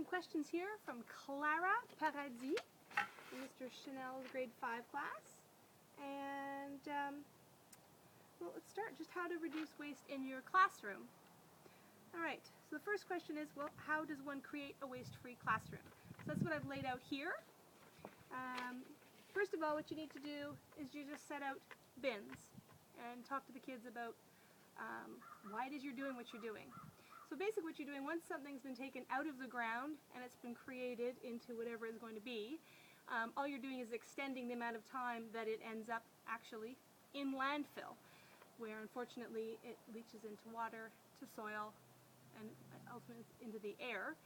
questions here from Clara Paradis in Mr. Chanel's grade 5 class. And well, let's start. Just how to reduce waste in your classroom. Alright, so the first question is, well, how does one create a waste-free classroom? So that's what I've laid out here. First of all, what you need to do is you just set out bins and talk to the kids about why it is you're doing what you're doing. So basically what you're doing, once something's been taken out of the ground and it's been created into whatever it's going to be, all you're doing is extending the amount of time that it ends up actually in landfill, where unfortunately it leaches into water, to soil, and ultimately into the air.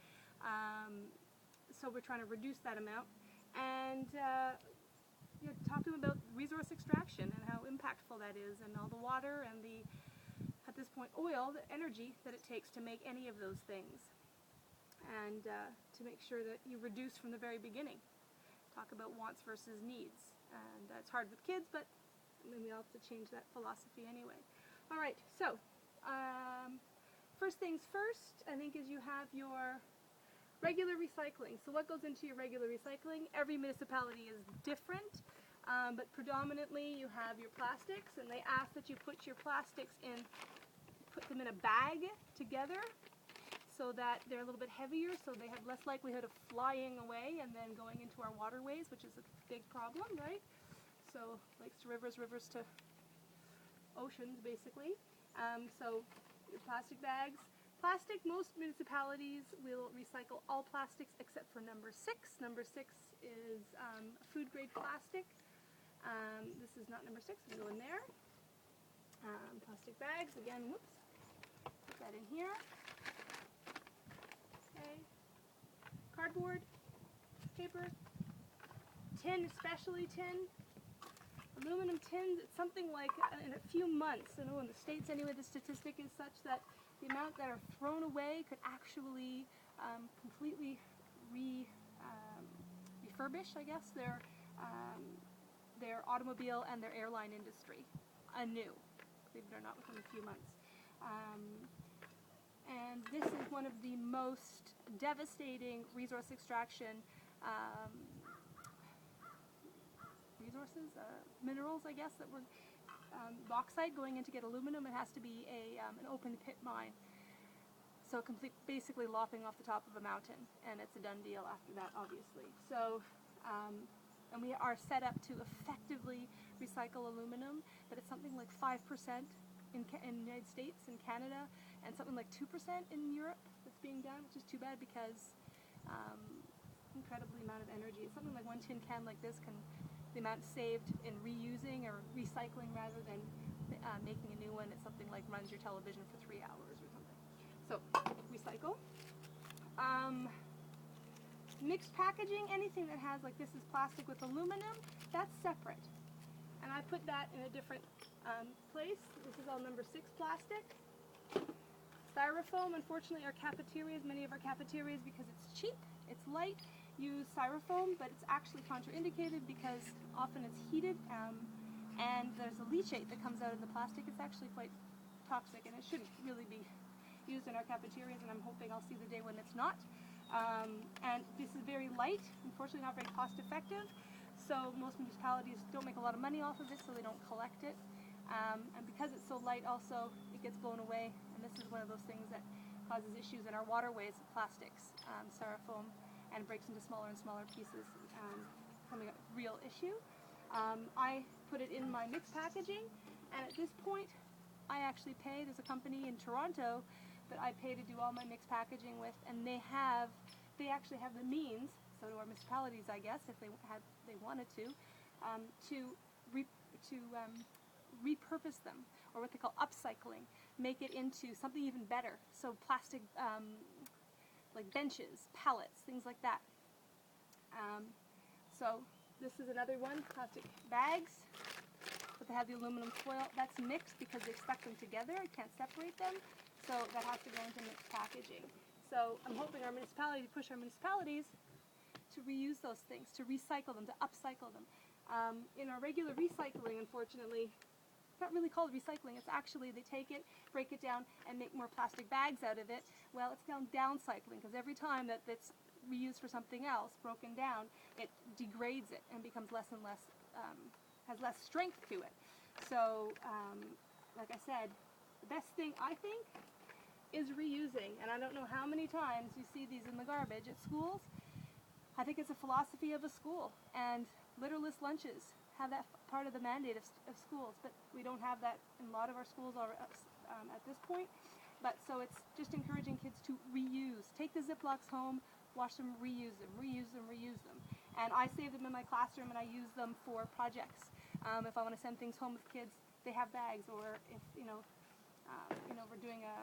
So we're trying to reduce that amount, and talk to them about resource extraction and how impactful that is, and all the water and the, at this point, oil, the energy that it takes to make any of those things, and to make sure that you reduce from the very beginning. Talk about wants versus needs, and it's hard with kids, but maybe we all have to change that philosophy anyway. All right, so first things first, I think, is you have your regular recycling. So what goes into your regular recycling? Every municipality is different, but predominantly you have your plastics, and they ask that you put your plastics in, put them in a bag together so that they're a little bit heavier, so they have less likelihood of flying away and then going into our waterways, which is a big problem, right? So lakes to rivers, rivers to oceans, basically. So your plastic bags. Plastic, most municipalities will recycle all plastics except for number 6. Number 6 is food grade plastic. This is not number 6, we'll go in there. Plastic bags, again, whoops, put that in here. Okay. Cardboard, paper, tin, especially tin. Aluminum tins, it's something like in a few months, I know in the States anyway, the statistic is such that the amount that are thrown away could actually completely refurbish, I guess, their automobile and their airline industry anew, believe it or not, within a few months. And this is one of the most devastating resource extraction minerals, I guess, that were bauxite going in to get aluminum. It has to be an open pit mine. So basically lopping off the top of a mountain, and it's a done deal after that, obviously. So, and we are set up to effectively recycle aluminum, but it's something like 5% in the United States and Canada, and something like 2% in Europe that's being done, which is too bad because incredibly amount of energy. It's something like one tin can like this can, the amount saved in reusing or recycling rather than making a new one, it's something like runs your television for 3 hours or something. So, recycle. Mixed packaging, anything that has, like this is plastic with aluminum, that's separate. And I put that in a different place. This is all number 6 plastic. Styrofoam, unfortunately our cafeterias, many of our cafeterias, because it's cheap, it's light, use styrofoam, but it's actually contraindicated because often it's heated and there's a leachate that comes out of the plastic. It's actually quite toxic, and it shouldn't really be used in our cafeterias, and I'm hoping I'll see the day when it's not. And this is very light, unfortunately not very cost effective, so most municipalities don't make a lot of money off of it, so they don't collect it. And because it's so light also, it gets blown away, and this is one of those things that causes issues in our waterways, plastics, styrofoam, and breaks into smaller and smaller pieces, becoming a real issue. I put it in my mixed packaging, and at this point I actually pay, there's a company in Toronto that I pay to do all my mixed packaging with, and they actually have the means, so do our municipalities, I guess, if they wanted to repurpose them, or what they call upcycling, make it into something even better. So plastic, like benches, pallets, things like that. So this is another one, plastic bags, but they have the aluminum foil. That's mixed because they stuck them together. I can't separate them, so that has to go into mixed packaging. So I'm hoping our municipality, push our municipalities to reuse those things, to recycle them, to upcycle them. In our regular recycling, unfortunately, it's not really called recycling. It's actually they take it, break it down, and make more plastic bags out of it. Well, it's downcycling, because every time that it's reused for something else, broken down, it degrades it and becomes less and less, has less strength to it. So, like I said, the best thing I think is reusing. And I don't know how many times you see these in the garbage at schools. I think it's a philosophy of a school, and litterless lunches have that part of the mandate of schools, but we don't have that in a lot of our schools at this point. But so it's just encouraging kids to reuse. Take the Ziplocs home, wash them, reuse them, reuse them, reuse them. And I save them in my classroom and I use them for projects. If I want to send things home with kids, they have bags, or if we're doing a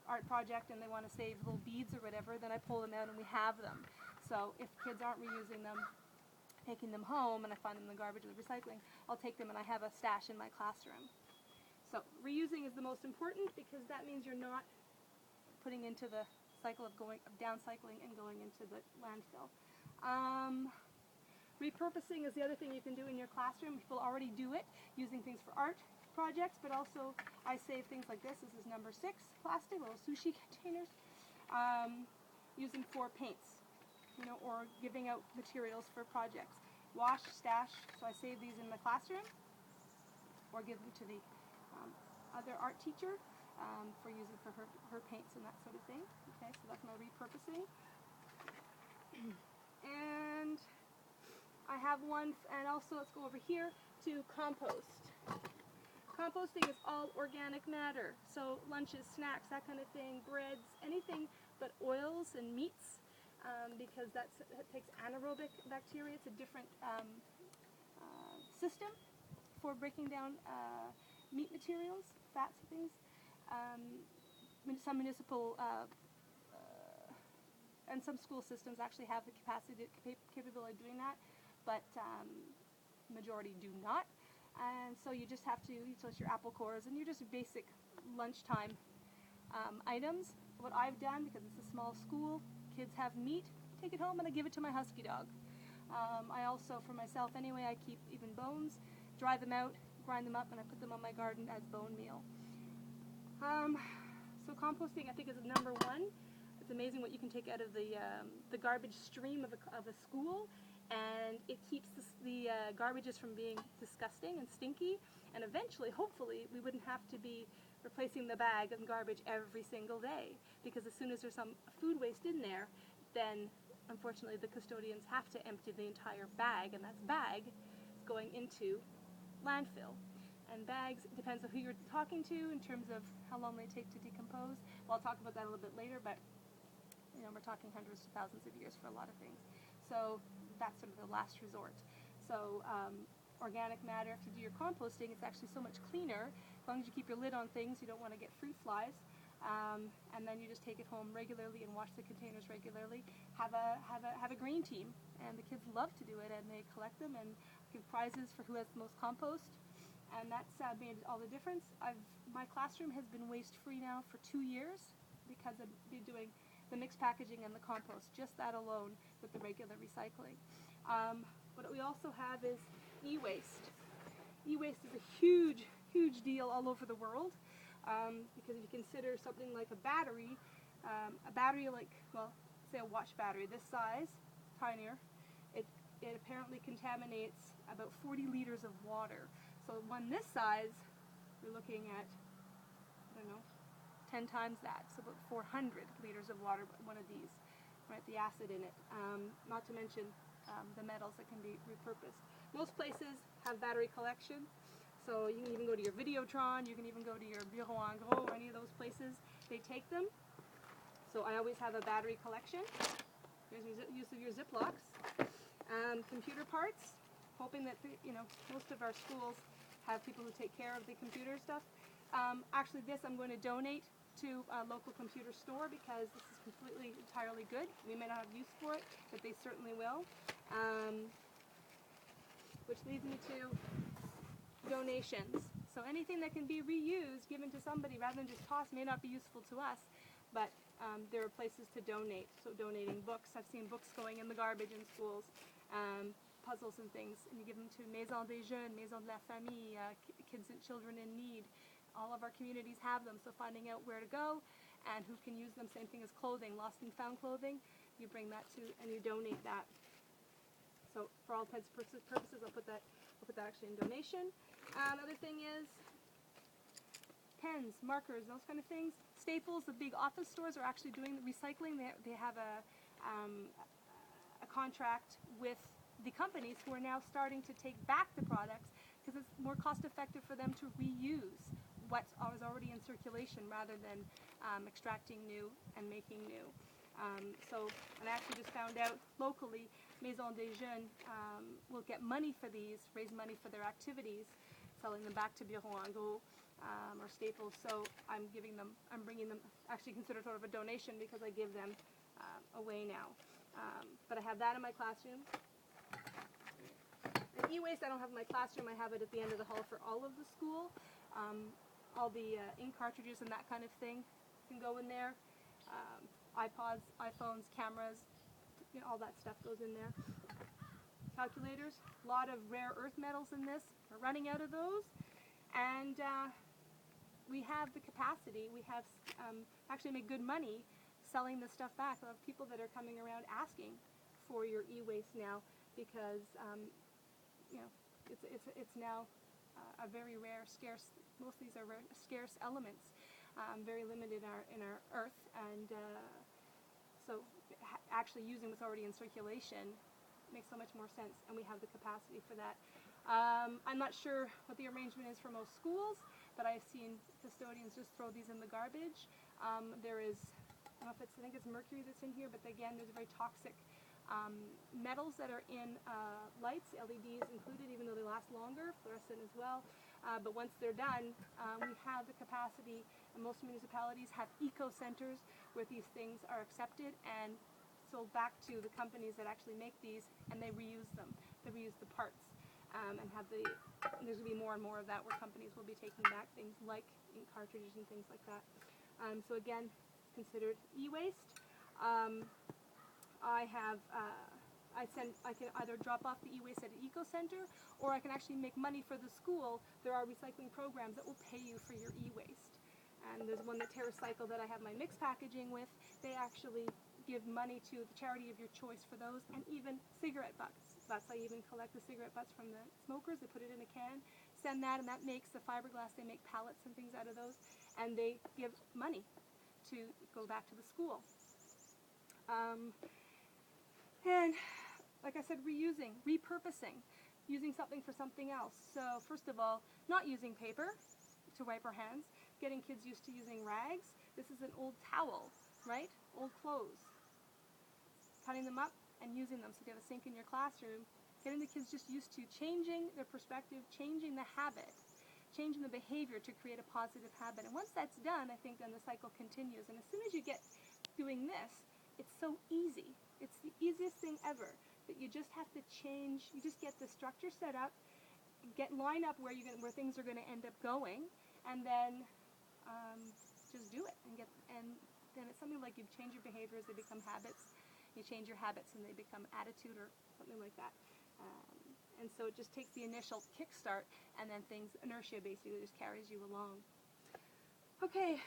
art project and they want to save little beads or whatever, then I pull them out and we have them. So if kids aren't reusing them, taking them home, and I find them in the garbage or the recycling, I'll take them and I have a stash in my classroom. So reusing is the most important, because that means you're not putting into the cycle of downcycling and going into the landfill. Repurposing is the other thing you can do in your classroom. People already do it using things for art projects, but also I save things like this. This is number 6 plastic, little sushi containers, using for paints, or giving out materials for projects. Wash, stash, so I save these in my classroom, or give them to the other art teacher for using for her paints and that sort of thing. Okay, so that's my repurposing. And I have one, and also let's go over here to compost. Composting is all organic matter, so lunches, snacks, that kind of thing, breads, anything but oils and meats, because that takes anaerobic bacteria. It's a different system for breaking down meat materials, fats and things. Some municipal and some school systems actually have the capability of doing that, but majority do not. And so you just have to, so it's your apple cores and your just basic lunchtime items. What I've done, because it's a small school, kids have meat, take it home and I give it to my husky dog. I also, for myself anyway, I keep even bones, dry them out, grind them up, and I put them on my garden as bone meal. So composting, I think, is number 1. It's amazing what you can take out of the garbage stream of a school, and it keeps the garbages from being disgusting and stinky, and eventually, hopefully, we wouldn't have to be replacing the bag and garbage every single day, because as soon as there's some food waste in there, then unfortunately the custodians have to empty the entire bag, and that bag is going into landfill. And bags, it depends on who you're talking to in terms of how long they take to decompose. Well, I'll talk about that a little bit later, but we're talking hundreds to thousands of years for a lot of things. So that's sort of the last resort. So organic matter, if you do your composting, it's actually so much cleaner. As long as you keep your lid on things, you don't want to get fruit flies. And then you just take it home regularly and wash the containers regularly. Have a green team, and the kids love to do it, and they collect them and give prizes for who has the most compost. And that's made all the difference. My classroom has been waste-free now for 2 years because I've been doing the mixed packaging and the compost, just that alone with the regular recycling. What we also have is e-waste. E-waste is a huge, huge deal all over the world, because if you consider something like a battery like, well, say a watch battery this size, tinier, it apparently contaminates about 40 liters of water. So one this size, we're looking at, 10 times that, so about 400 liters of water, one of these, right, the acid in it, not to mention the metals that can be repurposed. Most places have battery collection, so you can even go to your Videotron, you can even go to your Bureau en Gros, or any of those places, they take them. So I always have a battery collection. Here's your use of your Ziplocs. Computer parts, hoping that most of our schools have people who take care of the computer stuff. Actually, this I'm going to donate to a local computer store, because this is completely, entirely good. We may not have use for it, but they certainly will. Which leads me to donations. So anything that can be reused, given to somebody rather than just tossed, may not be useful to us, but there are places to donate. So donating books, I've seen books going in the garbage in schools, puzzles and things, and you give them to Maison des Jeunes, Maison de la Famille, kids and children in need. All of our communities have them, so finding out where to go and who can use them. Same thing as clothing, lost and found clothing. you bring that to and you donate that. So for all intents and purposes, I'll put that actually in donation. Another thing is pens, markers, those kind of things. Staples, the big office stores are actually doing the recycling. They have a contract with the companies who are now starting to take back the products because it's more cost effective for them to reuse what was already in circulation rather than extracting new and making new. And I actually just found out locally, Maison des Jeunes will get money for these, raise money for their activities, selling them back to Bureau en Gros or Staples. So I'm bringing them, actually considered sort of a donation because I give them away now. But I have that in my classroom. And e-waste I don't have in my classroom, I have it at the end of the hall for all of the school. All the ink cartridges and that kind of thing can go in there. iPods, iPhones, cameras, all that stuff goes in there. Calculators, a lot of rare earth metals in this. We're running out of those. And we have the capacity, we have actually make good money selling the stuff back. I have people that are coming around asking for your e-waste now because it's now a very rare, scarce. Most of these are rare, scarce elements, very limited in our earth, and so actually using what's already in circulation makes so much more sense, and we have the capacity for that. I'm not sure what the arrangement is for most schools, but I've seen custodians just throw these in the garbage. There is, I don't know if I think it's mercury that's in here, but again, there's very toxic metals that are in lights, LEDs included, even though they last longer, fluorescent as well. But once they're done, we have the capacity, and most municipalities have eco-centers where these things are accepted and sold back to the companies that actually make these, and they reuse them. They reuse the parts, and there's going to be more and more of that where companies will be taking back things like ink cartridges and things like that. So again, considered e-waste. I can either drop off the e-waste at an eco-center, or I can actually make money for the school. There are recycling programs that will pay you for your e-waste. And there's one that TerraCycle that I have my mixed packaging with. They actually give money to the charity of your choice for those, and even cigarette butts. I even collect the cigarette butts from the smokers. They put it in a can, send that, and that makes the fiberglass. They make pallets and things out of those, and they give money to go back to the school. And like I said, reusing, repurposing, using something for something else. So first of all, not using paper to wipe our hands, getting kids used to using rags. This is an old towel, right? Old clothes. Cutting them up and using them. So if you have a sink in your classroom, getting the kids just used to changing their perspective, changing the habit, changing the behavior to create a positive habit. And once that's done, I think then the cycle continues. And as soon as you get doing this, it's so easy. It's the easiest thing ever, that you just have to change. You just get the structure set up, line up where things are going to end up going, and then just do it. And then it's something like you change your behaviors, they become habits. You change your habits and they become attitude or something like that. And so it just takes the initial kickstart, and then inertia basically just carries you along. Okay.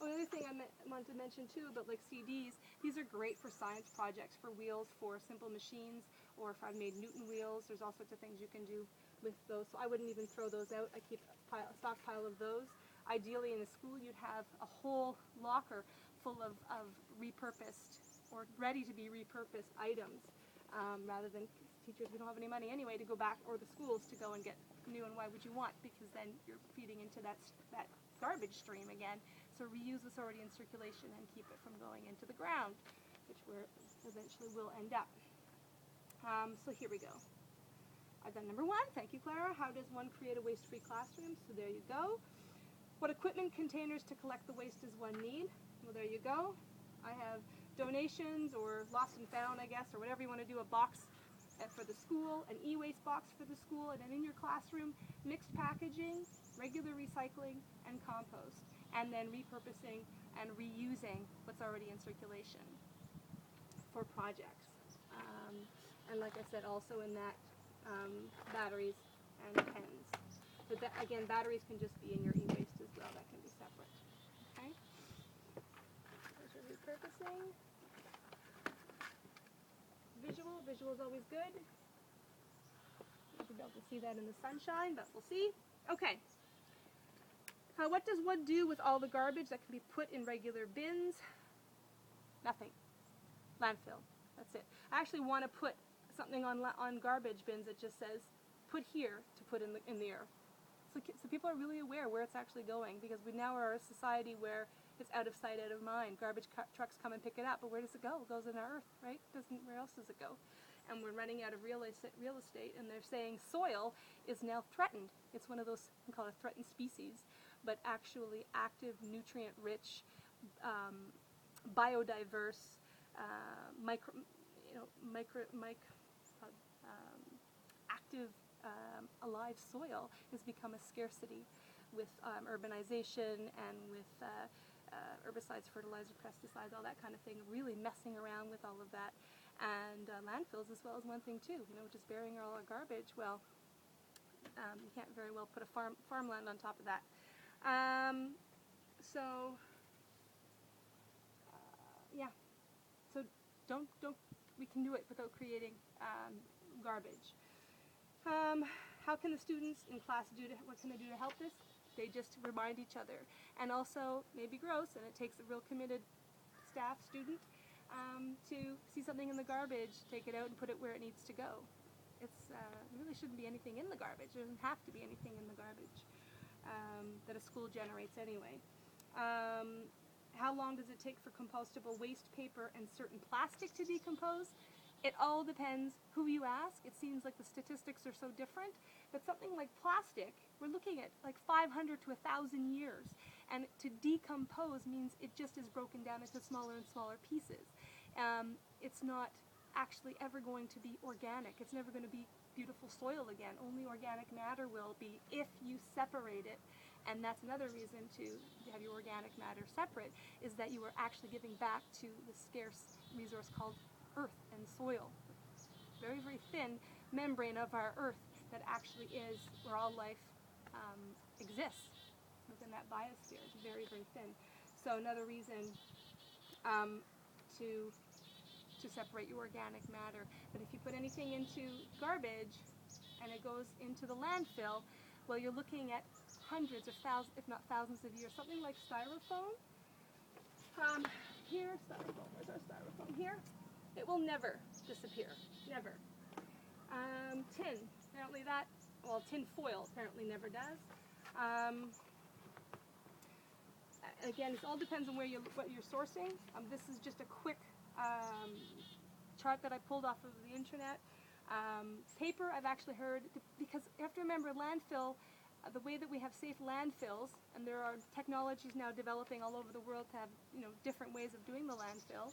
The other thing I wanted to mention too about like CDs, these are great for science projects, for wheels, for simple machines, or if I've made Newton wheels, there's all sorts of things you can do with those. So I wouldn't even throw those out. I keep a stockpile of those. Ideally in a school you'd have a whole locker full of repurposed or ready to be repurposed items, rather than teachers, we don't have any money anyway to go back, or the schools to go and get new, and why would you want? Because then you're feeding into that garbage stream again. So reuse what's already in circulation and keep it from going into the ground, which where eventually will end up. So here we go. I've done number 1. Thank you, Clara. How does one create a waste-free classroom? So there you go. What equipment containers to collect the waste does one need? Well, there you go. I have donations, or lost and found, I guess, or whatever you want to do, a box for the school, an e-waste box for the school, and then in your classroom, mixed packaging, regular recycling, and compost, and then repurposing and reusing what's already in circulation for projects. And like I said, also in that, batteries and pens. But that, again, batteries can just be in your e-waste as well. That can be separate. Okay? There's your multi-purposing. Visual is always good. You should be able to see that in the sunshine, but we'll see. Okay. What does one do with all the garbage that can be put in regular bins? Nothing. Landfill. That's it. I actually want to put something on garbage bins that just says, put here to put in the earth. So people are really aware where it's actually going, because we now are a society where it's out of sight, out of mind. Garbage trucks come and pick it up, but where does it go? It goes in our earth, right? Where else does it go? And we're running out of real estate, and they're saying soil is now threatened. It's one of those, we call it a threatened species, but actually active, nutrient-rich, biodiverse, active, alive soil has become a scarcity with urbanization and with herbicides, fertilizer, pesticides, all that kind of thing, really messing around with all of that. And landfills as well is one thing too, just burying all our garbage. Well, you can't very well put a farmland on top of that. Yeah. So we can do it without creating garbage. How can the students in class what can they do to help this? They just remind each other. And also, maybe gross, and it takes a real committed student, to see something in the garbage, take it out and put it where it needs to go. There really shouldn't be anything in the garbage. There doesn't have to be anything in the garbage that a school generates anyway. How long does it take for compostable waste paper and certain plastic to decompose? It all depends who you ask. It seems like the statistics are so different, but something like plastic, we're looking at like 500 to 1,000 years, and to decompose means it just is broken down into smaller and smaller pieces. It's not actually ever going to be organic. It's never going to be beautiful soil again. Only organic matter will be if you separate it. And that's another reason to have your organic matter separate, is that you are actually giving back to the scarce resource called earth and soil. Very, very thin membrane of our earth that actually is where all life exists within that biosphere. It's very, very thin. So another reason to separate your organic matter. But if you put anything into garbage and it goes into the landfill, well, you're looking at hundreds of thousands, if not thousands of years. Something like styrofoam. Here, styrofoam. Where's our styrofoam? Here. It will never disappear. Never. Tin. Apparently tin foil apparently never does. Again, it all depends on what you're sourcing. This is just a quick chart that I pulled off of the internet. Paper, I've actually heard, because you have to remember, landfill, the way that we have safe landfills, and there are technologies now developing all over the world to have different ways of doing the landfill,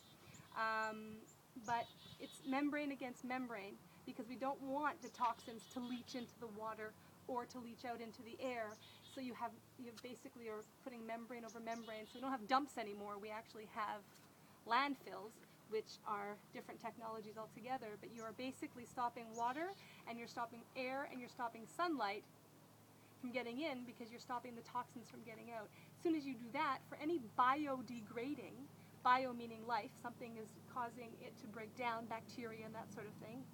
but it's membrane against membrane, because we don't want the toxins to leach into the water or to leach out into the air. So you basically are putting membrane over membrane. So we don't have dumps anymore. We actually have landfills, which are different technologies altogether, but you are basically stopping water, and you're stopping air, and you're stopping sunlight from getting in, because you're stopping the toxins from getting out. As soon as you do that, for any biodegrading, bio meaning life, something is causing it to break down, bacteria and that sort of thing,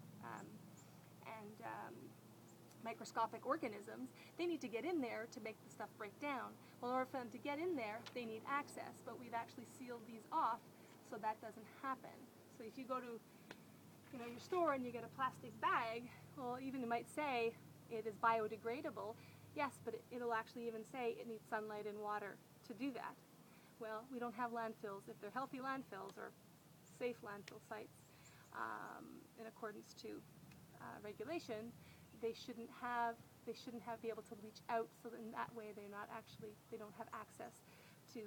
microscopic organisms, they need to get in there to make the stuff break down. Well, in order for them to get in there, they need access, but we've actually sealed these off so that doesn't happen. So if you go to your store and you get a plastic bag, well, even it might say it is biodegradable. Yes, but it'll actually even say it needs sunlight and water to do that. Well, we don't have landfills. If they're healthy landfills or safe landfill sites, in accordance to regulation, they shouldn't be able to leach out. So in that way, they don't have access to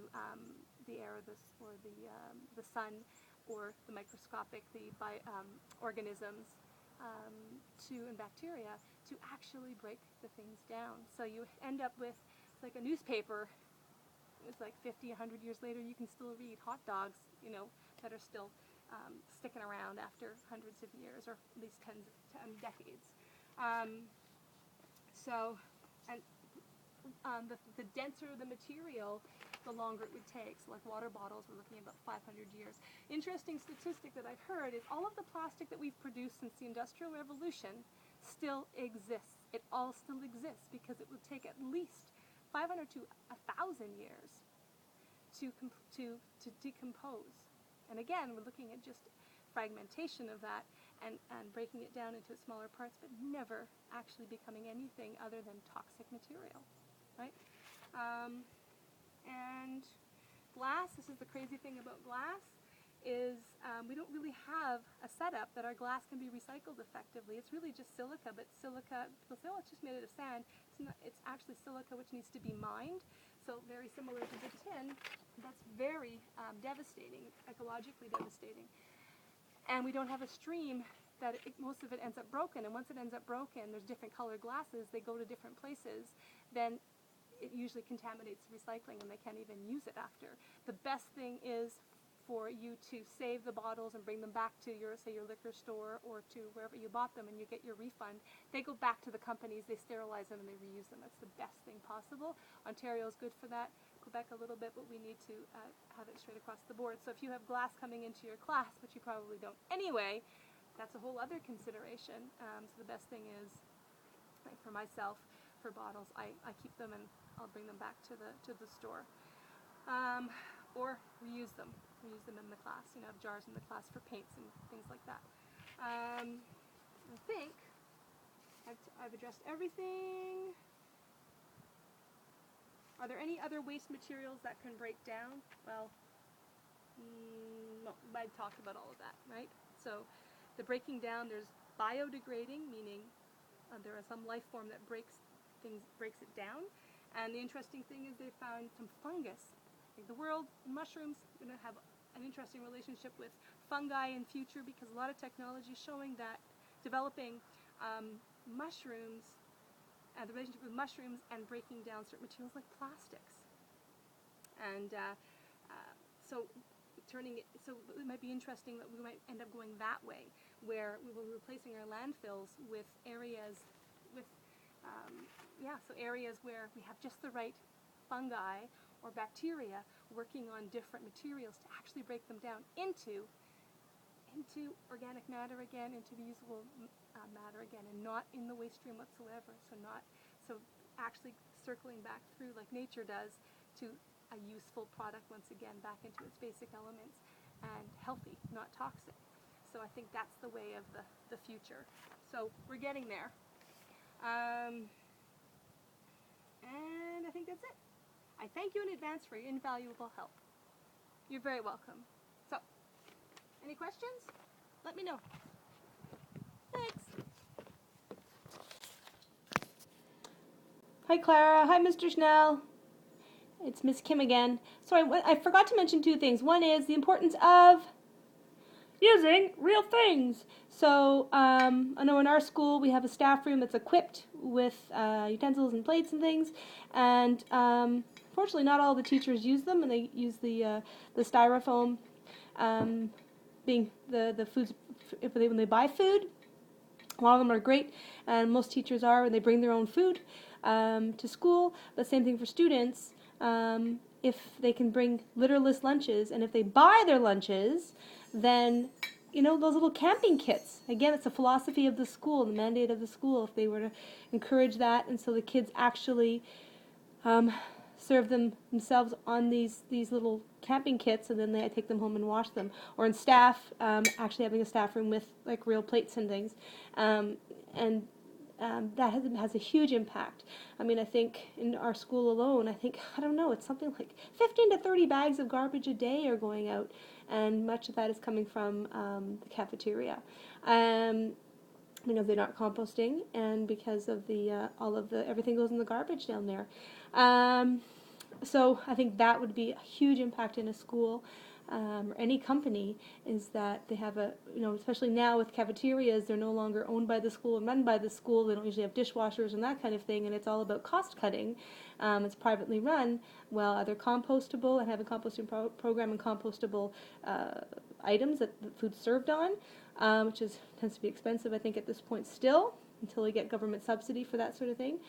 the air or the sun or the microscopic organisms and bacteria to actually break the things down. So you end up with, it's like a newspaper. It's like 50, 100 years later, you can still read hot dogs, that are still sticking around after hundreds of years, or at least decades. And the denser the material, the longer it would take. So like water bottles, we're looking at about 500 years. Interesting statistic that I've heard is all of the plastic that we've produced since the Industrial Revolution still exists. It all still exists because it would take at least 500 to 1,000 years to decompose. And again, we're looking at just fragmentation of that and breaking it down into smaller parts, but never actually becoming anything other than toxic material, right? And glass, this is the crazy thing about glass, is we don't really have a setup that our glass can be recycled effectively. It's really just silica, but silica, people say, oh, it's just made out of sand. It's actually silica which needs to be mined, so very similar to the tin. That's very devastating, ecologically devastating. And we don't have a stream that most of it ends up broken, and once it ends up broken, there's different colored glasses, they go to different places, then it usually contaminates recycling and they can't even use it after. The best thing is for you to save the bottles and bring them back to your, say, your liquor store or to wherever you bought them, and you get your refund. They go back to the companies, they sterilize them, and they reuse them. That's the best thing possible. Ontario is good for that. Quebec a little bit, but we need to have it straight across the board. So if you have glass coming into your class, which you probably don't anyway, that's a whole other consideration. So the best thing is, like for myself, for bottles, I keep them and I'll bring them back to the store. Or reuse them. Reuse them in the class. You know, have jars in the class for paints and things like that. I think I've addressed everything. Are there any other waste materials that can break down? Well, no, I've talked about all of that, right? So the breaking down, there's biodegrading, meaning there is some life form that breaks it down. And the interesting thing is they found some fungus. Like the world, mushrooms, going to have an interesting relationship with fungi in future, because a lot of technology is showing that developing mushrooms, the relationship with mushrooms and breaking down certain materials like plastics. And so it might be interesting that we might end up going that way, where we will be replacing our landfills with areas areas where we have just the right fungi or bacteria working on different materials to actually break them down into organic matter again, into the usable matter again, and not in the waste stream whatsoever. So actually circling back through like nature does to a useful product once again, back into its basic elements, and healthy, not toxic. So I think that's the way of the future. So we're getting there. And I think that's it. I thank you in advance for your invaluable help. You're very welcome. So, any questions? Let me know. Thanks. Hi Clara. Hi Mr. Schnell. It's Miss Kim again. Sorry, I forgot to mention two things. One is the importance of using real things. So I know in our school we have a staff room that's equipped with utensils and plates and things, and fortunately not all the teachers use them, and they use the styrofoam, being the foods when they buy food. A lot of them are great, and most teachers are, and they bring their own food to school. But same thing for students. If they can bring litterless lunches, and if they buy their lunches, then, you know, those little camping kits. Again, it's a philosophy of the school, the mandate of the school, if they were to encourage that, and so the kids actually serve themselves on these little camping kits, and then they take them home and wash them. Or in staff, actually having a staff room with like real plates and things, that has a huge impact. I mean, I think in our school alone, I don't know, it's something like 15 to 30 bags of garbage a day are going out, and much of that is coming from the cafeteria. They're not composting, and because of everything goes in the garbage down there. So I think that would be a huge impact in a school. Or any company, is that they have especially now with cafeterias, they're no longer owned by the school and run by the school. They don't usually have dishwashers and that kind of thing, and it's all about cost cutting. It's privately run. Well, either compostable and have a composting program and compostable items that the food's served on, which tends to be expensive, I think, at this point still. until we get government subsidy for that sort of thing,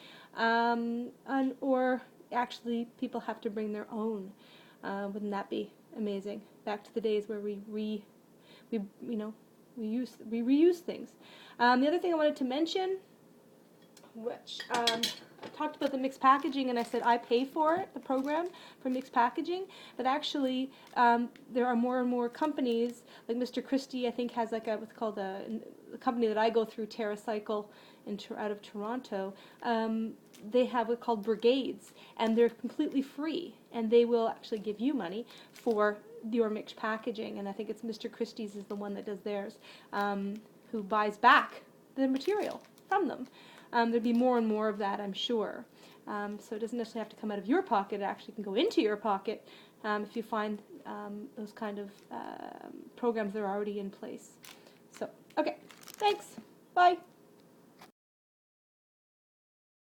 or actually people have to bring their own. Wouldn't that be amazing? Back to the days where we reuse things. The other thing I wanted to mention, which I talked about the mixed packaging, and I said I pay for it, the program for mixed packaging, but actually there are more and more companies, like Mr. Christie, I think, has like what's called a company that I go through, TerraCycle, out of Toronto. They have what's called brigades, and they're completely free, and they will actually give you money for your mixed packaging, and I think it's Mr. Christie's is the one that does theirs, who buys back the material from them. There'd be more and more of that, I'm sure. So it doesn't necessarily have to come out of your pocket. It actually can go into your pocket if you find those kind of programs that are already in place. So, okay, thanks. Bye.